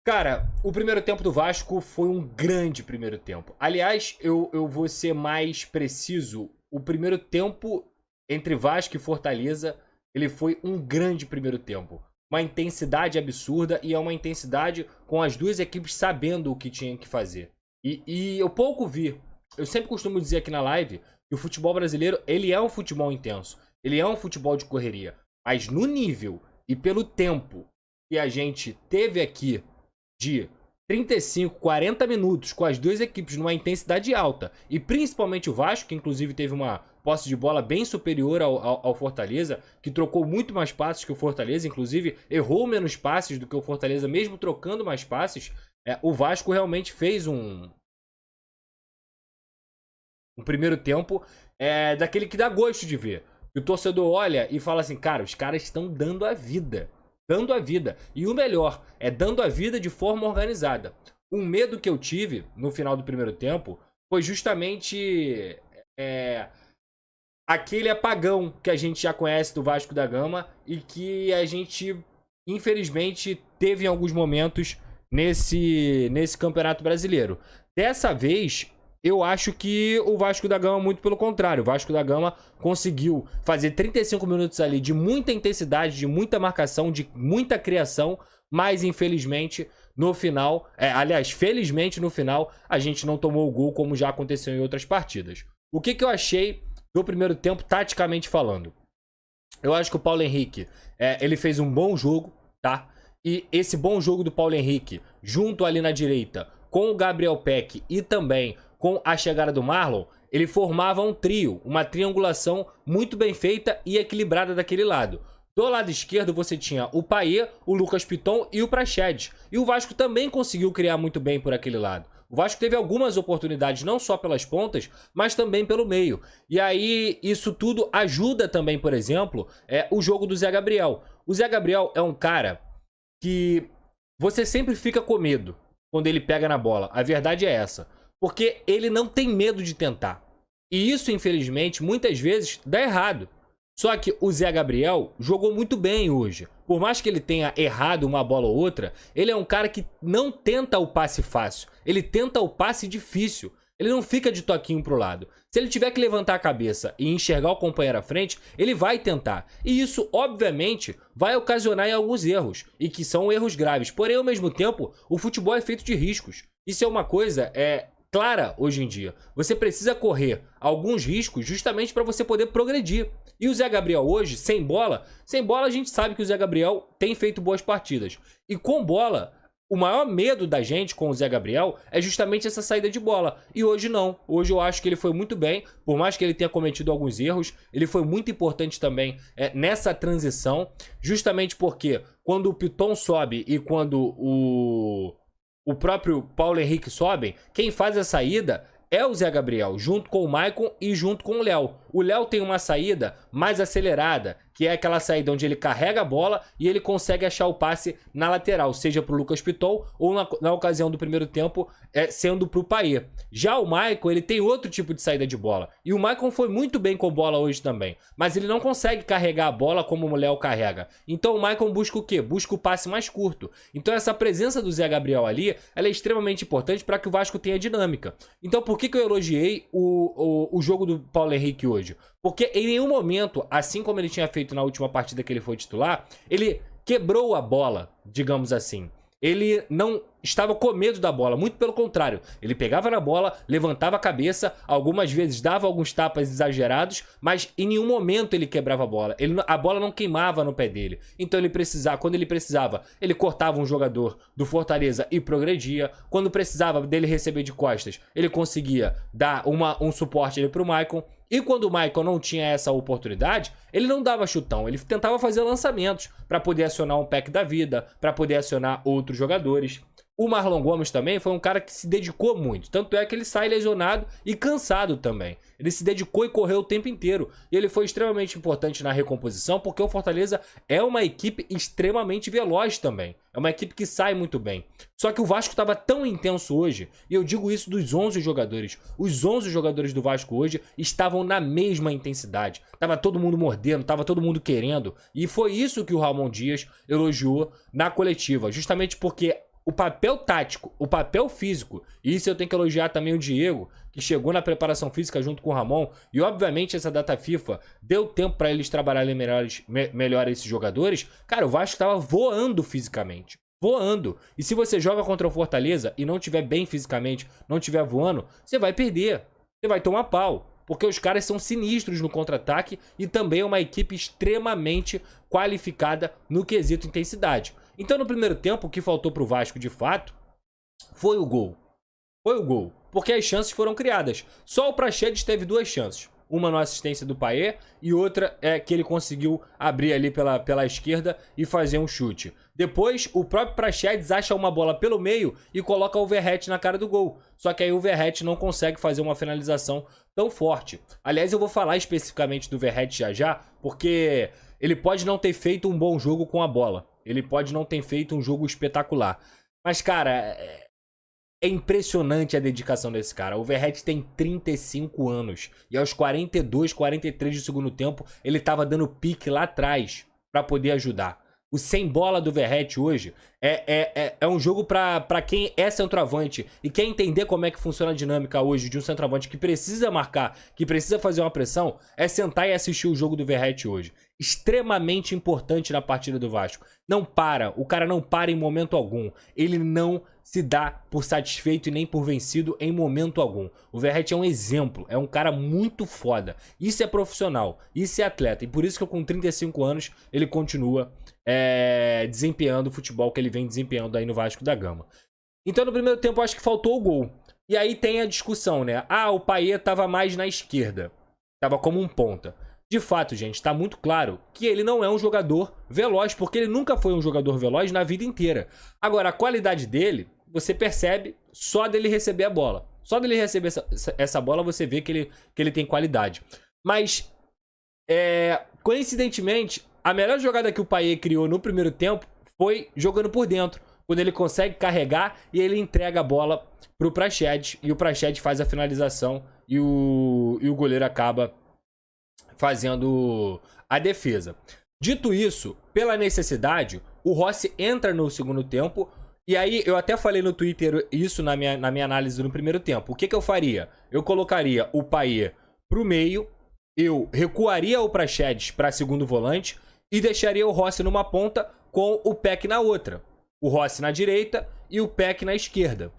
Cara, o primeiro tempo do Vasco foi um grande primeiro tempo. Aliás, eu vou ser mais preciso. O primeiro tempo entre Vasco e Fortaleza, ele foi um grande primeiro tempo. Uma intensidade absurda e é uma intensidade com as duas equipes sabendo o que tinham que fazer. E eu pouco vi. Eu sempre costumo dizer aqui na live que o futebol brasileiro, ele é um futebol intenso. Ele é um futebol de correria. Mas no nível e pelo tempo que a gente teve aqui de 35, 40 minutos com as duas equipes numa intensidade alta e principalmente o Vasco, que inclusive teve uma posse de bola bem superior ao Fortaleza, que trocou muito mais passes que o Fortaleza, inclusive errou menos passes do que o Fortaleza, mesmo trocando mais passes. O Vasco realmente fez um primeiro tempo daquele que dá gosto de ver. E o torcedor olha e fala assim, cara, os caras estão dando a vida. Dando a vida. E o melhor, é dando a vida de forma organizada. Um medo que eu tive no final do primeiro tempo foi justamente aquele apagão que a gente já conhece do Vasco da Gama e que a gente, infelizmente, teve em alguns momentos nesse Campeonato Brasileiro. Dessa vez, eu acho que o Vasco da Gama, muito pelo contrário, o Vasco da Gama conseguiu fazer 35 minutos ali de muita intensidade, de muita marcação, de muita criação, mas infelizmente no final, aliás, felizmente no final, a gente não tomou o gol como já aconteceu em outras partidas. O que eu achei do primeiro tempo, taticamente falando? Eu acho que o Paulo Henrique, ele fez um bom jogo, tá? E esse bom jogo do Paulo Henrique, junto ali na direita, com o Gabriel Peck e também com a chegada do Marlon, ele formava um trio, uma triangulação muito bem feita e equilibrada daquele lado. Do lado esquerdo você tinha o Payet, o Lucas Piton e o Praxedes. E o Vasco também conseguiu criar muito bem por aquele lado. O Vasco teve algumas oportunidades, não só pelas pontas, mas também pelo meio. E aí, isso tudo ajuda também, por exemplo, o jogo do Zé Gabriel. O Zé Gabriel é um cara que você sempre fica com medo quando ele pega na bola. A verdade é essa. Porque ele não tem medo de tentar. E isso, infelizmente, muitas vezes dá errado. Só que o Zé Gabriel jogou muito bem hoje. Por mais que ele tenha errado uma bola ou outra, ele é um cara que não tenta o passe fácil. Ele tenta o passe difícil. Ele não fica de toquinho pro lado. Se ele tiver que levantar a cabeça e enxergar o companheiro à frente, ele vai tentar. E isso, obviamente, vai ocasionar em alguns erros. E que são erros graves. Porém, ao mesmo tempo, o futebol é feito de riscos. Isso é uma coisa clara hoje em dia. Você precisa correr alguns riscos justamente para você poder progredir. E o Zé Gabriel hoje, sem bola a gente sabe que o Zé Gabriel tem feito boas partidas. E com bola, o maior medo da gente com o Zé Gabriel é justamente essa saída de bola. E hoje não. Hoje eu acho que ele foi muito bem, por mais que ele tenha cometido alguns erros, ele foi muito importante também nessa transição, justamente porque quando o Piton sobe e quando o próprio Paulo Henrique sobem, quem faz a saída é o Zé Gabriel, junto com o Maicon e junto com o Léo. O Léo tem uma saída mais acelerada, que é aquela saída onde ele carrega a bola e ele consegue achar o passe na lateral, seja para o Lucas Piton ou na ocasião do primeiro tempo, sendo para o Payet. Já o Maicon, ele tem outro tipo de saída de bola. E o Maicon foi muito bem com bola hoje também, mas ele não consegue carregar a bola como o Léo carrega. Então o Maicon busca o quê? Busca o passe mais curto. Então essa presença do Zé Gabriel ali, ela é extremamente importante para que o Vasco tenha dinâmica. Então por que eu elogiei o jogo do Paulo Henrique hoje? Porque em nenhum momento, assim como ele tinha feito na última partida que ele foi titular, ele quebrou a bola, digamos assim. Ele não estava com medo da bola, muito pelo contrário. Ele pegava na bola, levantava a cabeça, algumas vezes dava alguns tapas exagerados, mas em nenhum momento ele quebrava a bola. A bola não queimava no pé dele. Então quando ele precisava, ele cortava um jogador do Fortaleza e progredia. Quando precisava dele receber de costas, ele conseguia dar um suporte ali pro Maicon. E quando o Maicon não tinha essa oportunidade, ele não dava chutão, ele tentava fazer lançamentos para poder acionar um pack da vida, para poder acionar outros jogadores. O Marlon Gomes também foi um cara que se dedicou muito. Tanto é que ele sai lesionado e cansado também. Ele se dedicou e correu o tempo inteiro. E ele foi extremamente importante na recomposição, porque o Fortaleza é uma equipe extremamente veloz também. É uma equipe que sai muito bem. Só que o Vasco estava tão intenso hoje, e eu digo isso dos 11 jogadores. Os 11 jogadores do Vasco hoje estavam na mesma intensidade. Tava todo mundo mordendo, tava todo mundo querendo. E foi isso que o Ramon Dias elogiou na coletiva. Justamente porque o papel tático, o papel físico, e isso eu tenho que elogiar também o Diego, que chegou na preparação física junto com o Ramon, e obviamente essa data FIFA deu tempo para eles trabalharem melhor esses jogadores. Cara, o Vasco tava voando fisicamente. Voando. E se você joga contra o Fortaleza e não tiver bem fisicamente, não tiver voando, você vai perder. Você vai tomar pau. Porque os caras são sinistros no contra-ataque e também é uma equipe extremamente qualificada no quesito intensidade. Então no primeiro tempo o que faltou pro Vasco de fato foi o gol. Foi o gol. Porque as chances foram criadas. Só o Praxedes teve 2 chances. Uma na assistência do Payet e outra é que ele conseguiu abrir ali pela esquerda e fazer um chute. Depois, o próprio Praxedes acha uma bola pelo meio e coloca o Verratti na cara do gol. Só que aí o Verratti não consegue fazer uma finalização tão forte. Aliás, eu vou falar especificamente do Verratti já, porque ele pode não ter feito um bom jogo com a bola. Ele pode não ter feito um jogo espetacular. Mas, cara, é impressionante a dedicação desse cara. O Verratti tem 35 anos. E aos 42, 43 do segundo tempo, ele tava dando pique lá atrás pra poder ajudar. O sem bola do Verratti hoje é um jogo pra quem é centroavante e quer entender como é que funciona a dinâmica hoje de um centroavante que precisa marcar, que precisa fazer uma pressão, é sentar e assistir o jogo do Verratti hoje. Extremamente importante na partida do Vasco. Não para, o cara não para em momento algum. Ele não se dá por satisfeito e nem por vencido em momento algum. O Verratti é um exemplo, é um cara muito foda. Isso é profissional, isso é atleta. E por isso que com 35 anos ele continua desempenhando o futebol que ele vem desempenhando aí no Vasco da Gama. Então no primeiro tempo eu acho que faltou o gol. E aí tem a discussão, né? Ah, o Payet tava mais na esquerda. Tava como um ponta. De fato, gente, tá muito claro que ele não é um jogador veloz, porque ele nunca foi um jogador veloz na vida inteira. Agora, a qualidade dele, você percebe só dele receber a bola. Só dele receber essa bola, você vê que ele tem qualidade. Mas, coincidentemente, a melhor jogada que o Payet criou no primeiro tempo foi jogando por dentro. Quando ele consegue carregar e ele entrega a bola pro Praxedes. E o Praxedes faz a finalização e o goleiro acaba fazendo a defesa. Dito isso, pela necessidade, o Rossi entra no segundo tempo. E aí, eu até falei no Twitter isso na minha análise no primeiro tempo. O que eu faria? Eu colocaria o Payet pro meio, eu recuaria o Praxedes para segundo volante e deixaria o Rossi numa ponta com o Peck na outra. O Rossi na direita e o Peck na esquerda.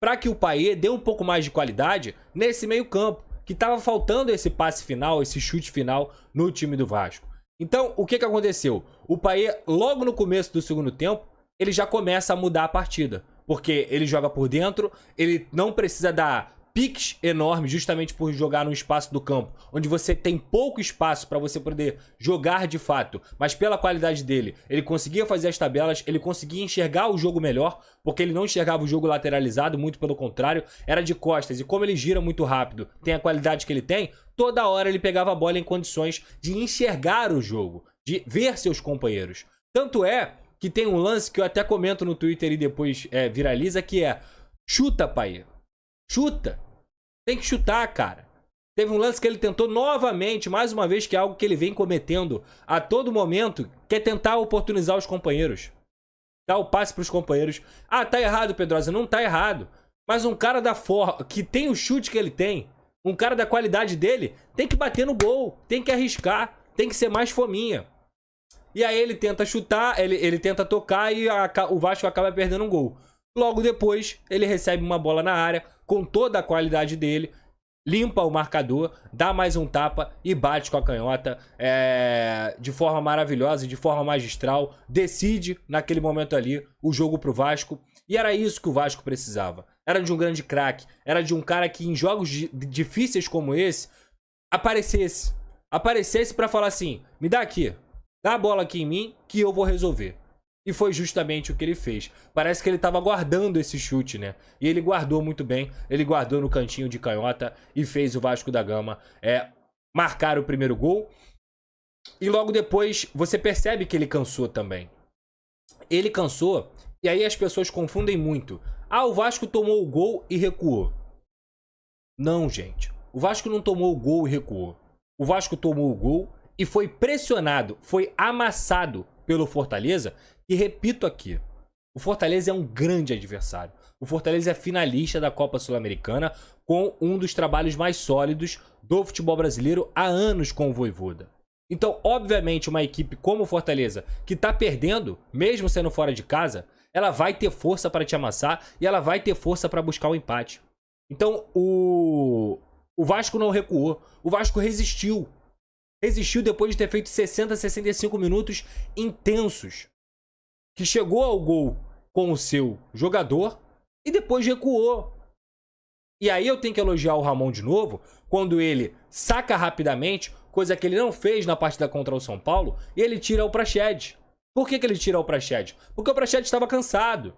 Para que o Payet dê um pouco mais de qualidade nesse meio campo, que estava faltando esse passe final, esse chute final no time do Vasco. Então, o que aconteceu? O Payet, logo no começo do segundo tempo, ele já começa a mudar a partida. Porque ele joga por dentro, ele não precisa dar piques enormes justamente por jogar no espaço do campo, onde você tem pouco espaço para você poder jogar de fato. Mas pela qualidade dele, ele conseguia fazer as tabelas, ele conseguia enxergar o jogo melhor, porque ele não enxergava o jogo lateralizado, muito pelo contrário, era de costas. E como ele gira muito rápido, tem a qualidade que ele tem, toda hora ele pegava a bola em condições de enxergar o jogo, de ver seus companheiros. Tanto é que tem um lance que eu até comento no Twitter e depois viraliza, que é: chuta, Payet. Chuta. Tem que chutar, cara. Teve um lance que ele tentou novamente, mais uma vez, que é algo que ele vem cometendo a todo momento, que é tentar oportunizar os companheiros. Dar o passe pros companheiros. Ah, tá errado, Pedrosa. Não tá errado. Mas um cara da forma, que tem o chute que ele tem, um cara da qualidade dele, tem que bater no gol, tem que arriscar, tem que ser mais fominha. E aí ele tenta chutar, ele tenta tocar e o Vasco acaba perdendo um gol. Logo depois, ele recebe uma bola na área, com toda a qualidade dele, limpa o marcador, dá mais um tapa e bate com a canhota de forma maravilhosa, de forma magistral, decide naquele momento ali o jogo pro Vasco. E era isso que o Vasco precisava. Era de um grande craque, era de um cara que em jogos difíceis como esse, aparecesse pra falar assim: me dá aqui, dá a bola aqui em mim que eu vou resolver. E foi justamente o que ele fez. Parece que ele estava guardando esse chute, né? E ele guardou muito bem. Ele guardou no cantinho de canhota e fez o Vasco da Gama marcar o primeiro gol. E logo depois você percebe que ele cansou também. Ele cansou e aí as pessoas confundem muito. Ah, o Vasco tomou o gol e recuou. Não, gente. O Vasco não tomou o gol e recuou. O Vasco tomou o gol e foi pressionado, foi amassado pelo Fortaleza. E repito aqui, O Fortaleza é um grande adversário. O Fortaleza é finalista da Copa Sul-Americana com um dos trabalhos mais sólidos do futebol brasileiro há anos com o Vojvoda. Então, obviamente, uma equipe como o Fortaleza, que tá perdendo, mesmo sendo fora de casa, ela vai ter força para te amassar e ela vai ter força para buscar o empate. Então, o Vasco não recuou. O Vasco resistiu. Resistiu depois de ter feito 60, 65 minutos intensos. Que chegou ao gol com o seu jogador e depois recuou. E aí eu tenho que elogiar o Ramon de novo, quando ele saca rapidamente, coisa que ele não fez na partida contra o São Paulo, e ele tira o Praxedes. Por que ele tira o Praxedes? Porque o Praxedes estava cansado.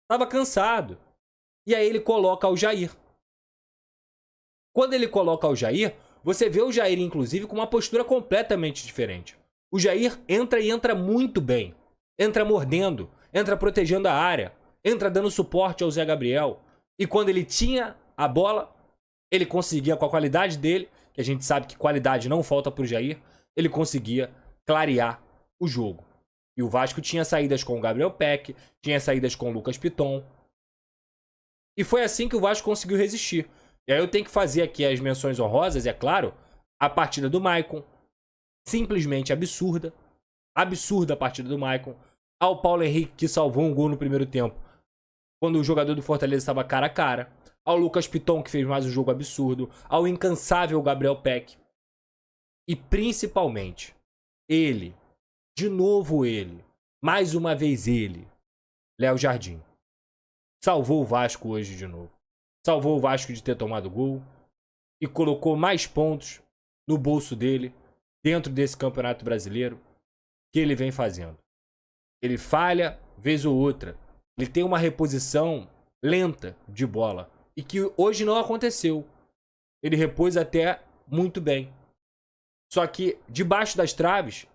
Estava cansado. E aí ele coloca o Jair. Quando ele coloca o Jair, você vê o Jair, inclusive, com uma postura completamente diferente. O Jair entra e entra muito bem. Entra mordendo, entra protegendo a área, entra dando suporte ao Zé Gabriel. E quando ele tinha a bola, ele conseguia, com a qualidade dele, que a gente sabe que qualidade não falta pro Jair, ele conseguia clarear o jogo. E o Vasco tinha saídas com o Gabriel Peck, tinha saídas com o Lucas Piton. E foi assim que o Vasco conseguiu resistir. E aí eu tenho que fazer aqui as menções honrosas, é claro, a partida do Maicon, simplesmente absurda. Absurda a partida do Maicon. Ao Paulo Henrique, que salvou um gol no primeiro tempo, quando o jogador do Fortaleza estava cara a cara. Ao Lucas Piton, que fez mais um jogo absurdo. Ao incansável Gabriel Peck. E principalmente, ele, de novo ele, mais uma vez ele, Léo Jardim. Salvou o Vasco hoje de novo. Salvou o Vasco de ter tomado gol. E colocou mais pontos no bolso dele, dentro desse Campeonato Brasileiro, que ele vem fazendo. Ele falha, vez ou outra. Ele tem uma reposição lenta de bola. E que hoje não aconteceu. Ele repôs até muito bem. Só que, debaixo das traves,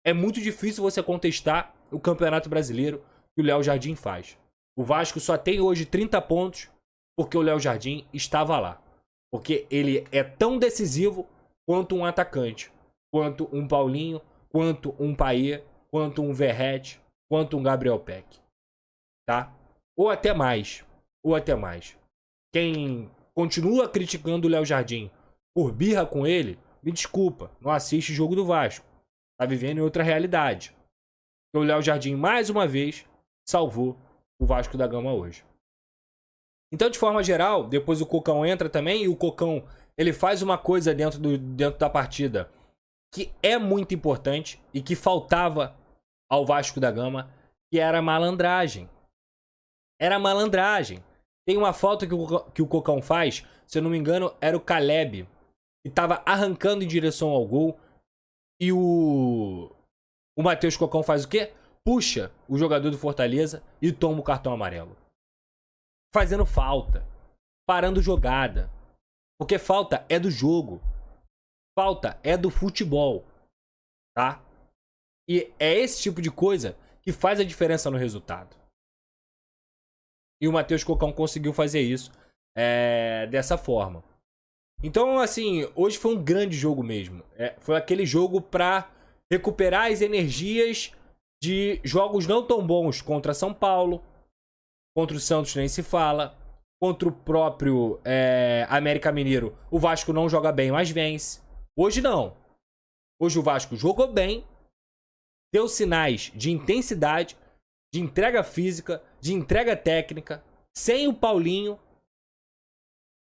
é muito difícil você contestar o Campeonato Brasileiro que o Léo Jardim faz. O Vasco só tem hoje 30 pontos porque o Léo Jardim estava lá. Porque ele é tão decisivo quanto um atacante. Quanto um Paulinho, quanto um Payet, quanto um Verratti, quanto um Gabriel Peck. Tá? Ou até mais. Ou até mais. Quem continua criticando o Léo Jardim por birra com ele, me desculpa, não assiste jogo do Vasco. Tá vivendo em outra realidade. O Léo Jardim, mais uma vez, salvou o Vasco da Gama hoje. Então, de forma geral, depois o Cocão entra também, e o Cocão, ele faz uma coisa dentro da partida que é muito importante e que faltava ao Vasco da Gama, que era a malandragem. Era a malandragem. Tem uma falta que o Cocão faz, se eu não me engano, era o Caleb, que estava arrancando em direção ao gol, e o Matheus Cocão faz o quê? Puxa o jogador do Fortaleza e toma o cartão amarelo. Fazendo falta. Parando jogada. Porque falta é do jogo. Falta é do futebol. Tá? E é esse tipo de coisa que faz a diferença no resultado. E o Matheus Cocão conseguiu fazer isso dessa forma. Então, assim, hoje foi um grande jogo mesmo. Foi aquele jogo pra recuperar as energias de jogos não tão bons contra São Paulo, contra o Santos nem se fala, contra o próprio América Mineiro. O Vasco não joga bem, mas vence. Hoje não. Hoje o Vasco jogou bem, deu sinais de intensidade, de entrega física, de entrega técnica, sem o Paulinho,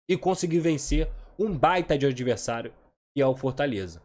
e conseguiu vencer um baita de adversário, que é o Fortaleza.